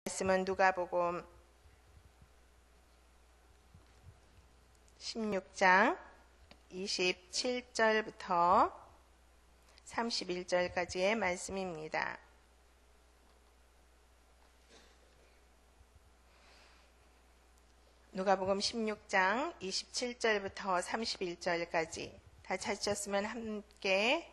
말씀은 누가복음 16장 27절부터 31절까지의 말씀입니다. 누가복음 16장 27절부터 31절까지 다 찾으셨으면 함께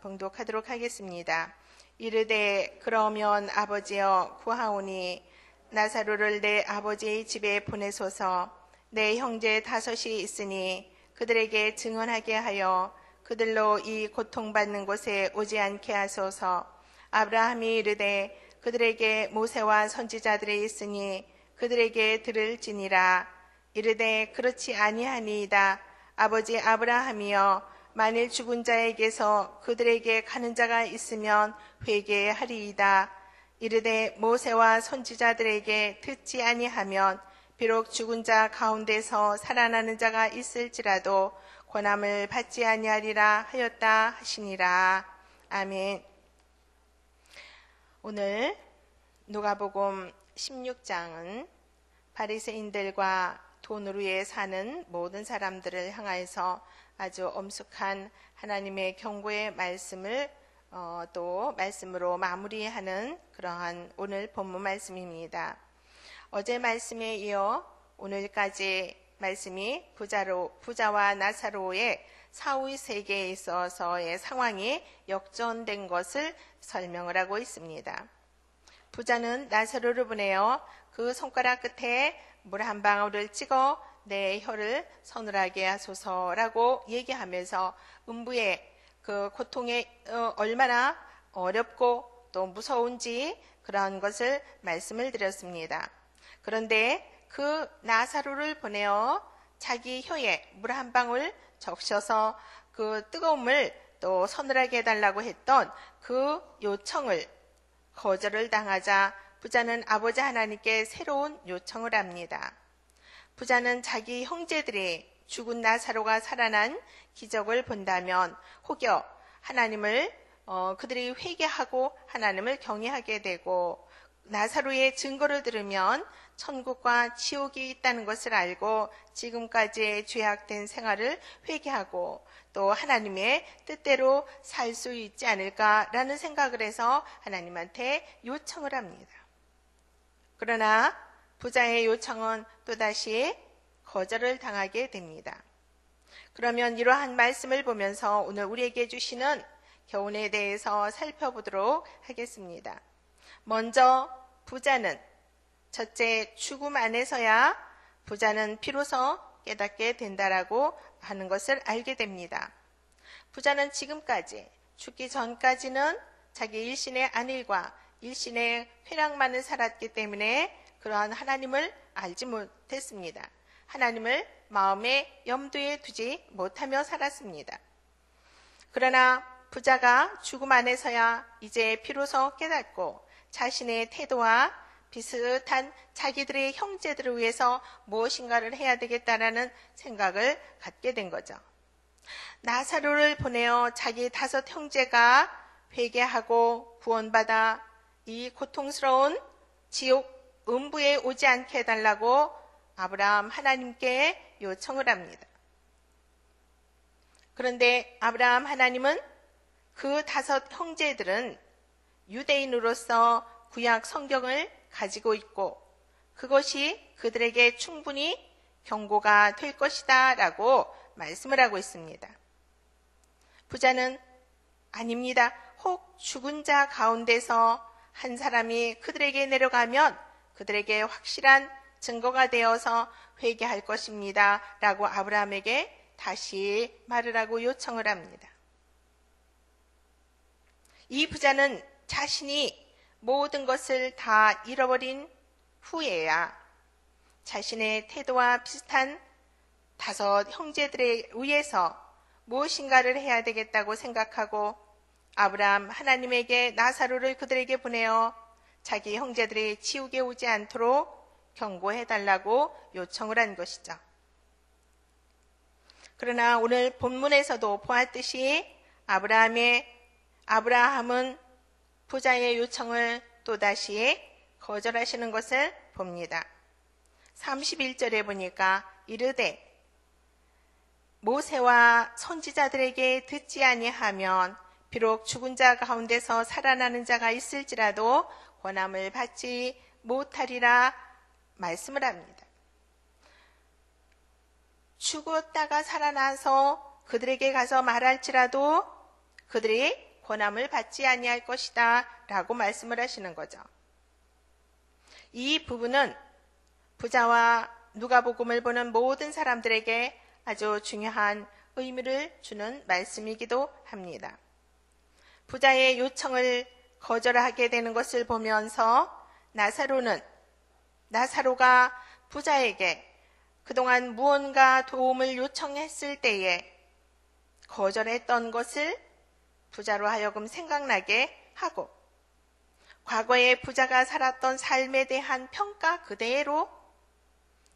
봉독하도록 하겠습니다. 이르되 그러면 아버지여 구하오니 나사로를 내 아버지의 집에 보내소서. 내 형제 5이 있으니 그들에게 증언하게 하여 그들로 이 고통받는 곳에 오지 않게 하소서. 아브라함이 이르되 그들에게 모세와 선지자들이 있으니 그들에게 들을지니라. 이르되 그렇지 아니하니이다. 아버지 아브라함이여 만일 죽은 자에게서 그들에게 가는 자가 있으면 회개하리이다. 이르되 모세와 선지자들에게 듣지 아니하면 비록 죽은 자 가운데서 살아나는 자가 있을지라도 권함을 받지 아니하리라 하였다 하시니라. 아멘. 오늘 누가복음 16장은 바리새인들과 돈으로 위해 사는 모든 사람들을 향하여서 아주 엄숙한 하나님의 경고의 말씀을 또 말씀으로 마무리하는 그러한 오늘 본문 말씀입니다. 어제 말씀에 이어 오늘까지 말씀이 부자와 나사로의 사후의 세계에 있어서의 상황이 역전된 것을 설명을 하고 있습니다. 부자는 나사로를 보내어 그 손가락 끝에 물 한 방울을 찍어 내 혀를 서늘하게 하소서라고 얘기하면서 음부의 그 고통에 얼마나 어렵고 또 무서운지 그런 것을 말씀을 드렸습니다. 그런데 그 나사로를 보내어 자기 혀에 물 한 방울 적셔서 그 뜨거움을 또 서늘하게 해달라고 했던 그 요청을 거절을 당하자 부자는 아버지 하나님께 새로운 요청을 합니다. 부자는 자기 형제들이 죽은 나사로가 살아난 기적을 본다면 혹여 하나님을 그들이 회개하고 하나님을 경외하게 되고 나사로의 증거를 들으면 천국과 지옥이 있다는 것을 알고 지금까지의 죄악된 생활을 회개하고 또 하나님의 뜻대로 살 수 있지 않을까라는 생각을 해서 하나님한테 요청을 합니다. 그러나 부자의 요청은 또다시 거절을 당하게 됩니다. 그러면 이러한 말씀을 보면서 오늘 우리에게 주시는 교훈에 대해서 살펴보도록 하겠습니다. 먼저 부자는 첫째 죽음 안에서야 부자는 비로소 깨닫게 된다라고 하는 것을 알게 됩니다. 부자는 지금까지 죽기 전까지는 자기 일신의 안일과 일신의 쾌락만을 살았기 때문에 그러한 하나님을 알지 못했습니다. 하나님을 마음의 염두에 두지 못하며 살았습니다. 그러나 부자가 죽음 안에서야 이제 비로소 깨닫고 자신의 태도와 비슷한 자기들의 형제들을 위해서 무엇인가를 해야 되겠다라는 생각을 갖게 된 거죠. 나사로를 보내어 자기 5 형제가 회개하고 구원받아 이 고통스러운 지옥 음부에 오지 않게 해달라고 아브라함 하나님께 요청을 합니다. 그런데 아브라함 하나님은 그 5 형제들은 유대인으로서 구약 성경을 가지고 있고 그것이 그들에게 충분히 경고가 될 것이다 라고 말씀을 하고 있습니다. 부자는 아닙니다. 혹 죽은 자 가운데서 한 사람이 그들에게 내려가면 그들에게 확실한 증거가 되어서 회개할 것입니다 라고 아브라함에게 다시 말을 하고 요청을 합니다. 이 부자는 자신이 모든 것을 다 잃어버린 후에야 자신의 태도와 비슷한 5 형제들에 의해서 무엇인가를 해야 되겠다고 생각하고 아브라함 하나님에게 나사로를 그들에게 보내어 자기 형제들이 지옥에 오지 않도록 경고해달라고 요청을 한 것이죠. 그러나 오늘 본문에서도 보았듯이 아브라함은 부자의 요청을 또다시 거절하시는 것을 봅니다. 31절에 보니까 이르되 모세와 선지자들에게 듣지 아니하면 비록 죽은 자 가운데서 살아나는 자가 있을지라도 권함을 받지 못하리라 말씀을 합니다. 죽었다가 살아나서 그들에게 가서 말할지라도 그들이 권함을 받지 아니할 것이다 라고 말씀을 하시는 거죠. 이 부분은 부자와 누가복음을 보는 모든 사람들에게 아주 중요한 의미를 주는 말씀이기도 합니다. 부자의 요청을 거절하게 되는 것을 보면서 나사로가 부자에게 그동안 무언가 도움을 요청했을 때에 거절했던 것을 부자로 하여금 생각나게 하고 과거에 부자가 살았던 삶에 대한 평가 그대로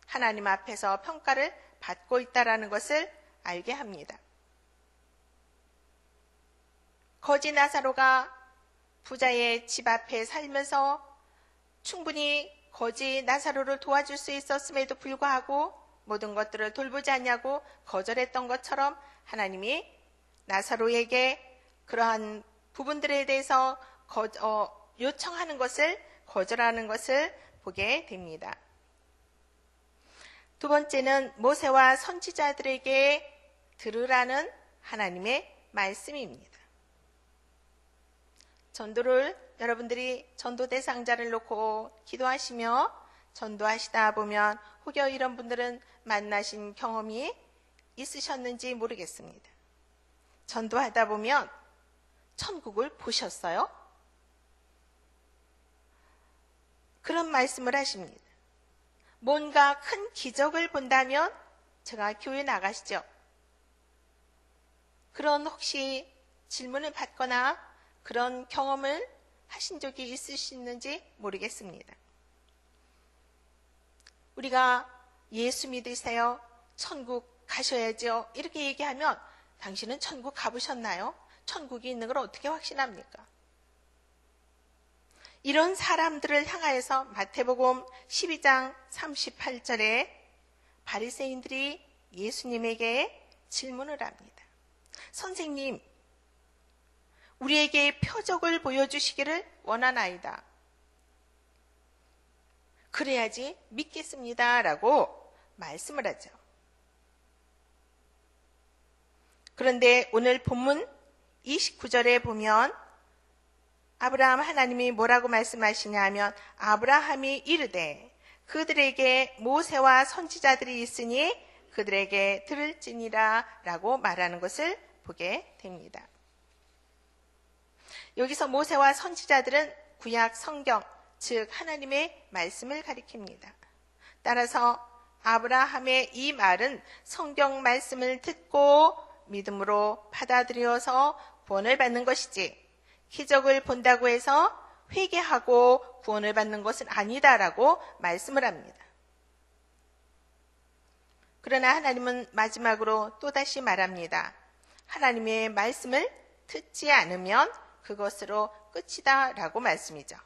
하나님 앞에서 평가를 받고 있다는 것을 알게 합니다. 거지 나사로가 부자의 집 앞에 살면서 충분히 거지 나사로를 도와줄 수 있었음에도 불구하고 모든 것들을 돌보지 않냐고 거절했던 것처럼 하나님이 나사로에게 그러한 부분들에 대해서 요청하는 것을 거절하는 것을 보게 됩니다. 두 번째는 모세와 선지자들에게 들으라는 하나님의 말씀입니다. 전도를 여러분들이 전도 대상자를 놓고 기도하시며 전도하시다 보면 혹여 이런 분들은 만나신 경험이 있으셨는지 모르겠습니다. 전도하다 보면 천국을 보셨어요? 그런 말씀을 하십니다. 뭔가 큰 기적을 본다면 제가 교회 나가시죠? 그런 혹시 질문을 받거나 그런 경험을 하신 적이 있으시는지 모르겠습니다. 우리가 예수 믿으세요? 천국 가셔야죠? 이렇게 얘기하면 당신은 천국 가보셨나요? 천국이 있는 걸 어떻게 확신합니까? 이런 사람들을 향하여서 마태복음 12장 38절에 바리새인들이 예수님에게 질문을 합니다. 선생님, 우리에게 표적을 보여주시기를 원하나이다. 그래야지 믿겠습니다. 라고 말씀을 하죠. 그런데 오늘 본문 29절에 보면 아브라함 하나님이 뭐라고 말씀하시냐 하면 아브라함이 이르되 그들에게 모세와 선지자들이 있으니 그들에게 들을지니라 라고 말하는 것을 보게 됩니다. 여기서 모세와 선지자들은 구약 성경, 즉 하나님의 말씀을 가리킵니다. 따라서 아브라함의 이 말은 성경 말씀을 듣고 믿음으로 받아들여서 구원을 받는 것이지 기적을 본다고 해서 회개하고 구원을 받는 것은 아니다라고 말씀을 합니다. 그러나 하나님은 마지막으로 또다시 말합니다. 하나님의 말씀을 듣지 않으면 그것으로 끝이다 라고 말씀이죠.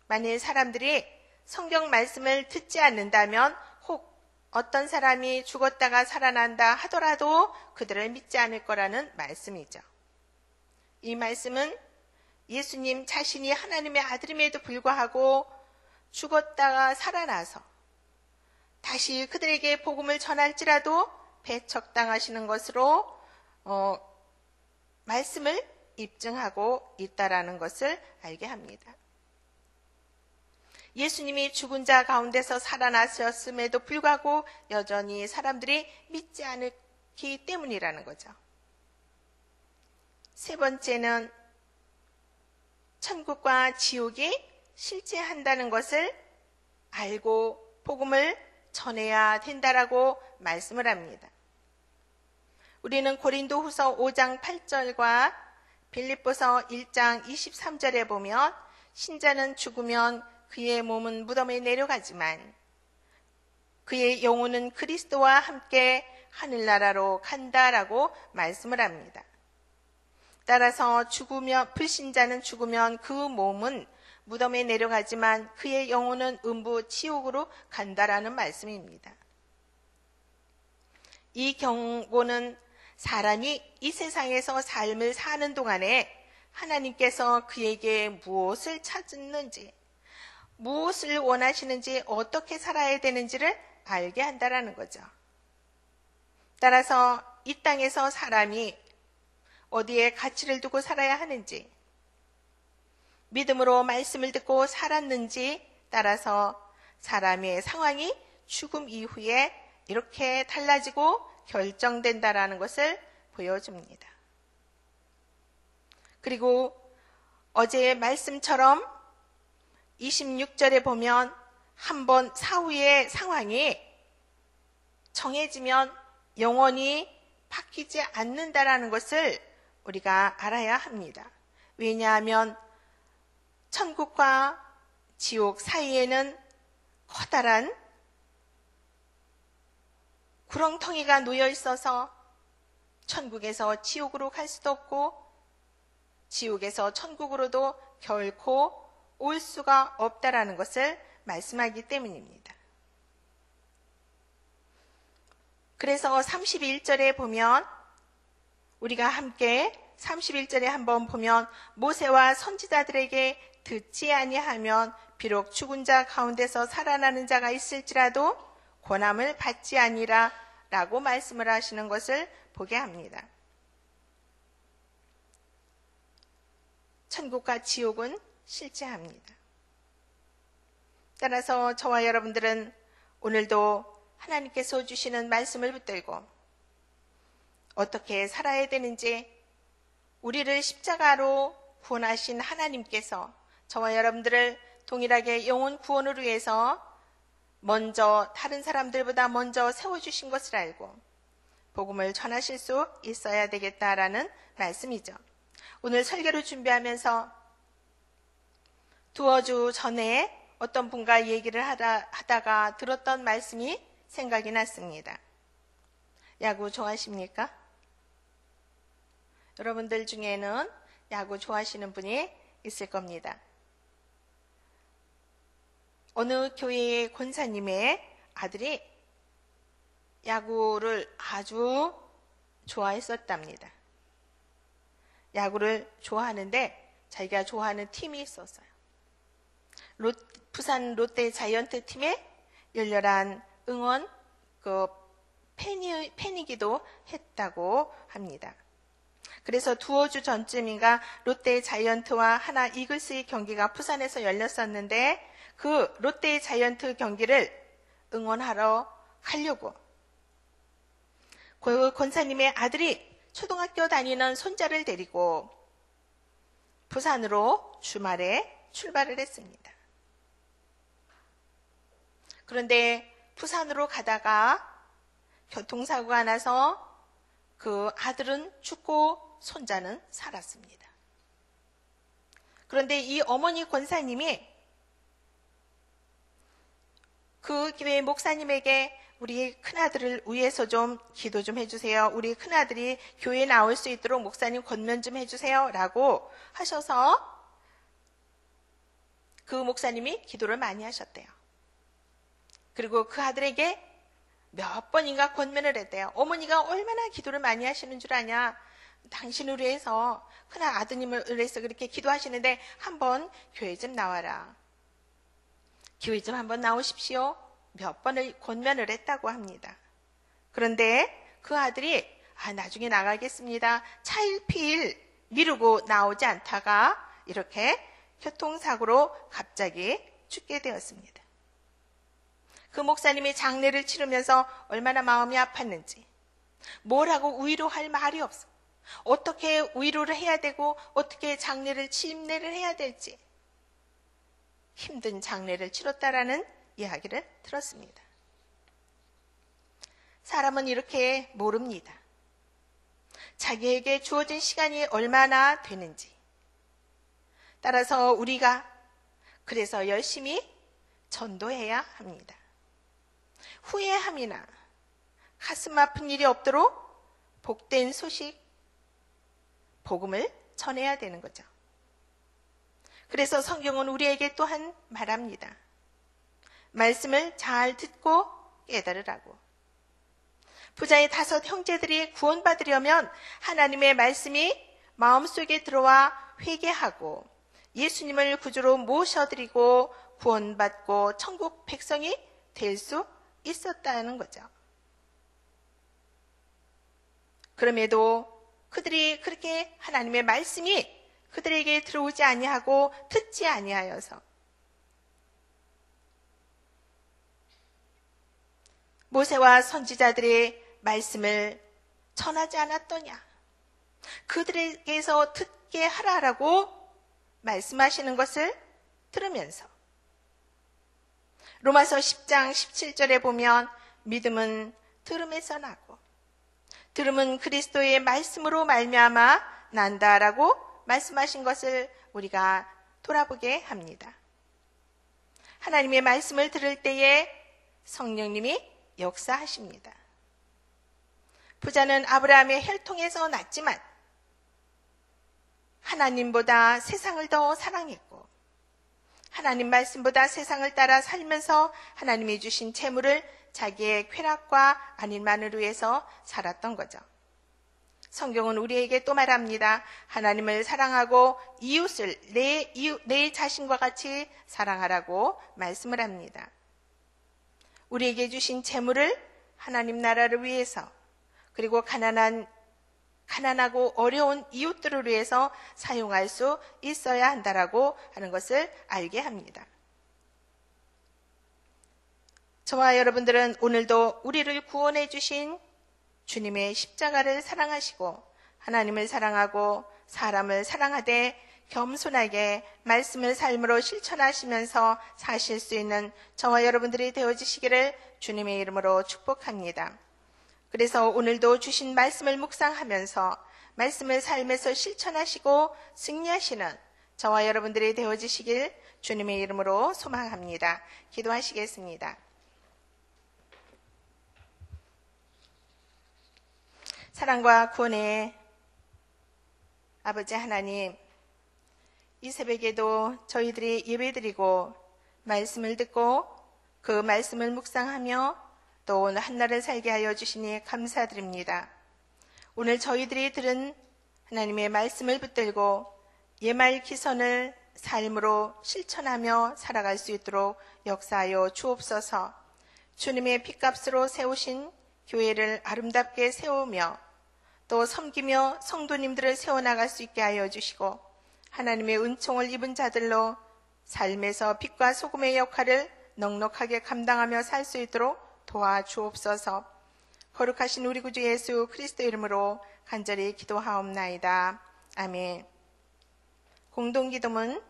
만일 사람들이 성경 말씀을 듣지 않는다면 혹 어떤 사람이 죽었다가 살아난다 하더라도 그들을 믿지 않을 거라는 말씀이죠. 이 말씀은 예수님 자신이 하나님의 아들임에도 불구하고 죽었다가 살아나서 다시 그들에게 복음을 전할지라도 배척당하시는 것으로 말씀을 입증하고 있다라는 것을 알게 합니다. 예수님이 죽은 자 가운데서 살아나셨음에도 불구하고 여전히 사람들이 믿지 않기 때문이라는 거죠. 세 번째는 천국과 지옥이 실제한다는 것을 알고 복음을 전해야 된다라고 말씀을 합니다. 우리는 고린도후서 5장 8절과 빌립보서 1장 23절에 보면 신자는 죽으면 그의 몸은 무덤에 내려가지만 그의 영혼은 그리스도와 함께 하늘나라로 간다라고 말씀을 합니다. 따라서 불신자는 죽으면 그 몸은 무덤에 내려가지만 그의 영혼은 음부 지옥으로 간다라는 말씀입니다. 이 경고는 사람이 이 세상에서 삶을 사는 동안에 하나님께서 그에게 무엇을 찾는지, 무엇을 원하시는지, 어떻게 살아야 되는지를 알게 한다라는 거죠. 따라서 이 땅에서 사람이 어디에 가치를 두고 살아야 하는지, 믿음으로 말씀을 듣고 살았는지 따라서 사람의 상황이 죽음 이후에 이렇게 달라지고 결정된다라는 것을 보여줍니다. 그리고 어제의 말씀처럼 26절에 보면 한번 사후의 상황이 정해지면 영원히 바뀌지 않는다라는 것을 우리가 알아야 합니다. 왜냐하면 천국과 지옥 사이에는 커다란 구렁텅이가 놓여 있어서 천국에서 지옥으로 갈 수도 없고 지옥에서 천국으로도 결코 올 수가 없다라는 것을 말씀하기 때문입니다. 그래서 31절에 보면 우리가 함께 31절에 한번 보면 모세와 선지자들에게 듣지 아니하면 비록 죽은 자 가운데서 살아나는 자가 있을지라도 권함을 받지 아니라 라고 말씀을 하시는 것을 보게 합니다. 천국과 지옥은 실제합니다. 따라서 저와 여러분들은 오늘도 하나님께서 주시는 말씀을 붙들고 어떻게 살아야 되는지, 우리를 십자가로 구원하신 하나님께서 저와 여러분들을 동일하게 영혼 구원을 위해서 먼저 다른 사람들보다 먼저 세워주신 것을 알고 복음을 전하실 수 있어야 되겠다라는 말씀이죠. 오늘 설교를 준비하면서 두어 주 전에 어떤 분과 얘기를 하다가 들었던 말씀이 생각이 났습니다. 야구 좋아하십니까? 여러분들 중에는 야구 좋아하시는 분이 있을 겁니다. 어느 교회의 권사님의 아들이 야구를 아주 좋아했었답니다. 야구를 좋아하는데 자기가 좋아하는 팀이 있었어요. 부산 롯데 자이언트 팀의 열렬한 응원 팬이기도 했다고 합니다. 그래서 두어 주 전쯤인가 롯데 자이언트와 하나 이글스의 경기가 부산에서 열렸었는데 그 롯데 자이언트 경기를 응원하러 가려고 그 권사님의 아들이 초등학교 다니는 손자를 데리고 부산으로 주말에 출발을 했습니다. 그런데 부산으로 가다가 교통사고가 나서 그 아들은 죽고 손자는 살았습니다. 그런데 이 어머니 권사님이 그 교회 목사님에게 우리 큰아들을 위해서 좀 기도 좀 해주세요. 우리 큰아들이 교회에 나올 수 있도록 목사님 권면 좀 해주세요. 라고 하셔서 그 목사님이 기도를 많이 하셨대요. 그리고 그 아들에게 몇 번인가 권면을 했대요. 어머니가 얼마나 기도를 많이 하시는 줄 아냐. 당신을 위해서 큰 아드님을 위해서 그렇게 기도하시는데 한번 교회 좀 나와라. 교회 좀 한번 나오십시오. 몇 번을 권면을 했다고 합니다. 그런데 그 아들이 나중에 나가겠습니다. 차일피일 미루고 나오지 않다가 이렇게 교통사고로 갑자기 죽게 되었습니다. 그 목사님이 장례를 치르면서 얼마나 마음이 아팠는지, 뭐라고 위로할 말이 없어. 어떻게 위로를 해야 되고 어떻게 침례를 해야 될지 힘든 장례를 치렀다라는 이야기를 들었습니다. 사람은 이렇게 모릅니다. 자기에게 주어진 시간이 얼마나 되는지. 따라서 우리가 그래서 열심히 전도해야 합니다. 후회함이나 가슴 아픈 일이 없도록 복된 소식, 복음을 전해야 되는 거죠. 그래서 성경은 우리에게 또한 말합니다. 말씀을 잘 듣고 깨달으라고. 부자의 5 형제들이 구원받으려면 하나님의 말씀이 마음속에 들어와 회개하고 예수님을 구주로 모셔드리고 구원받고 천국 백성이 될 수 있었다는 거죠. 그럼에도 그들이 그렇게 하나님의 말씀이 그들에게 들어오지 아니하고 듣지 아니하여서 모세와 선지자들의 말씀을 전하지 않았더냐. 그들에게서 듣게 하라라고 말씀하시는 것을 들으면서 로마서 10장 17절에 보면 믿음은 들음에서 나고 들음은 그리스도의 말씀으로 말미암아 난다라고 말씀하신 것을 우리가 돌아보게 합니다. 하나님의 말씀을 들을 때에 성령님이 역사하십니다. 부자는 아브라함의 혈통에서 났지만 하나님보다 세상을 더 사랑했고 하나님 말씀보다 세상을 따라 살면서 하나님이 주신 재물을 자기의 쾌락과 안일만을 위해서 살았던 거죠. 성경은 우리에게 또 말합니다. 하나님을 사랑하고 이웃을 내 자신과 같이 사랑하라고 말씀을 합니다. 우리에게 주신 재물을 하나님 나라를 위해서 그리고 가난하고 어려운 이웃들을 위해서 사용할 수 있어야 한다라고 하는 것을 알게 합니다. 저와 여러분들은 오늘도 우리를 구원해 주신 주님의 십자가를 사랑하시고 하나님을 사랑하고 사람을 사랑하되 겸손하게 말씀을 삶으로 실천하시면서 사실 수 있는 저와 여러분들이 되어지시기를 주님의 이름으로 축복합니다. 그래서 오늘도 주신 말씀을 묵상하면서 말씀을 삶에서 실천하시고 승리하시는 저와 여러분들이 되어지시길 주님의 이름으로 소망합니다. 기도하시겠습니다. 사랑과 구원의 아버지 하나님, 이 새벽에도 저희들이 예배드리고 말씀을 듣고 그 말씀을 묵상하며 또 오늘 한날을 살게 하여 주시니 감사드립니다. 오늘 저희들이 들은 하나님의 말씀을 붙들고 예말 기선을 삶으로 실천하며 살아갈 수 있도록 역사하여 주옵소서. 주님의 핏값으로 세우신 교회를 아름답게 세우며 또 섬기며 성도님들을 세워나갈 수 있게 하여 주시고 하나님의 은총을 입은 자들로 삶에서 빛과 소금의 역할을 넉넉하게 감당하며 살 수 있도록 도와주옵소서. 거룩하신 우리 구주 예수 그리스도 이름으로 간절히 기도하옵나이다. 아멘. 공동기도문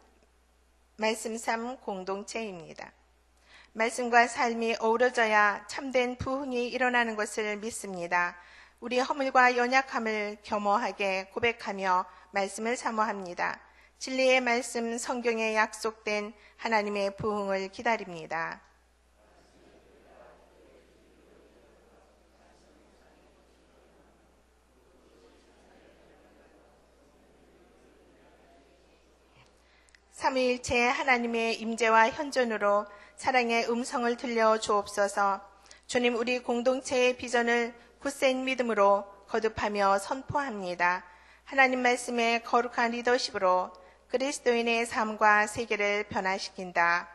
말씀 3 공동체입니다. 말씀과 삶이 어우러져야 참된 부흥이 일어나는 것을 믿습니다. 우리 허물과 연약함을 겸허하게 고백하며 말씀을 사모합니다. 진리의 말씀 성경에 약속된 하나님의 부흥을 기다립니다. 삼위일체 하나님의 임재와 현존으로 사랑의 음성을 들려 주옵소서. 주님, 우리 공동체의 비전을 굳센 믿음으로 거듭하며 선포합니다. 하나님 말씀의 거룩한 리더십으로 그리스도인의 삶과 세계를 변화시킨다.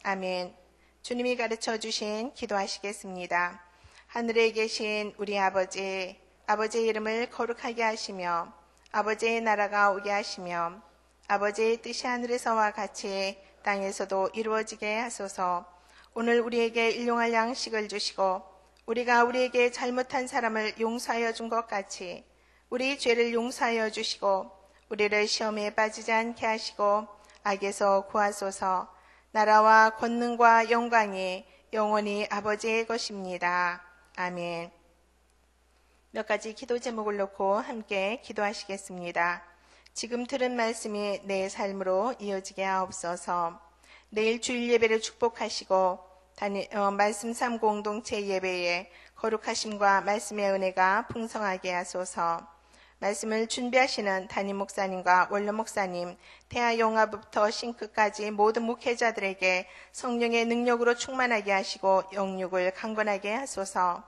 아멘. 주님이 가르쳐 주신 기도하시겠습니다. 하늘에 계신 우리 아버지, 아버지의 이름을 거룩하게 하시며 아버지의 나라가 오게 하시며 아버지의 뜻이 하늘에서와 같이 땅에서도 이루어지게 하소서. 오늘 우리에게 일용할 양식을 주시고 우리가 우리에게 잘못한 사람을 용서하여 준 것 같이 우리 죄를 용서하여 주시고 우리를 시험에 빠지지 않게 하시고 악에서 구하소서. 나라와 권능과 영광이 영원히 아버지의 것입니다. 아멘. 몇 가지 기도 제목을 놓고 함께 기도하시겠습니다. 지금 들은 말씀이 내 삶으로 이어지게 하옵소서. 내일 주일 예배를 축복하시고 말씀 3 공동체 예배에 거룩하심과 말씀의 은혜가 풍성하게 하소서. 말씀을 준비하시는 담임 목사님과 원로 목사님, 대하용화부터 싱크까지 모든 목회자들에게 성령의 능력으로 충만하게 하시고 영육을 강건하게 하소서.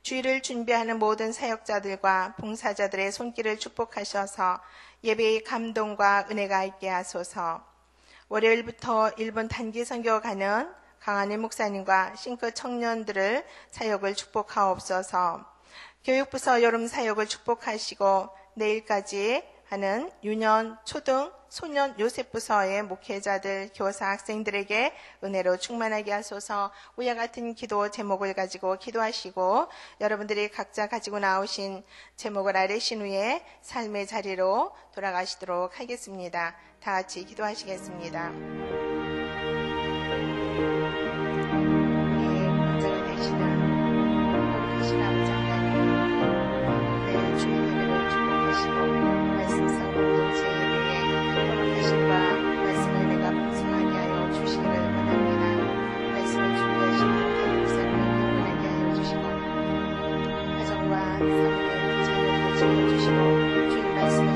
주일을 준비하는 모든 사역자들과 봉사자들의 손길을 축복하셔서 예배의 감동과 은혜가 있게 하소서. 월요일부터 일본 단기 선교 가는 강한일 목사님과 싱크 청년들을 사역을 축복하옵소서. 교육부서 여름 사역을 축복하시고 내일까지 하는 유년, 초등, 소년 요셉부서의 목회자들, 교사, 학생들에게 은혜로 충만하게 하소서. 위와 같은 기도 제목을 가지고 기도하시고 여러분들이 각자 가지고 나오신 제목을 아뢰신 후에 삶의 자리로 돌아가시도록 하겠습니다. 다 같이 기도하시겠습니다. 우리의 먼저가 되시는 거룩하신 아버지 하나님, 내 주의 예배를 축복하시고 말씀상 공동체 예배에 거룩하심과 말씀을 내가 풍성하게 하여 주시기를 원합니다. 말씀을 준비하시는 담임 목사님을 영원하게 하여 주시고 가정과 사모님 자녀들을 지켜주시고 주님 말씀을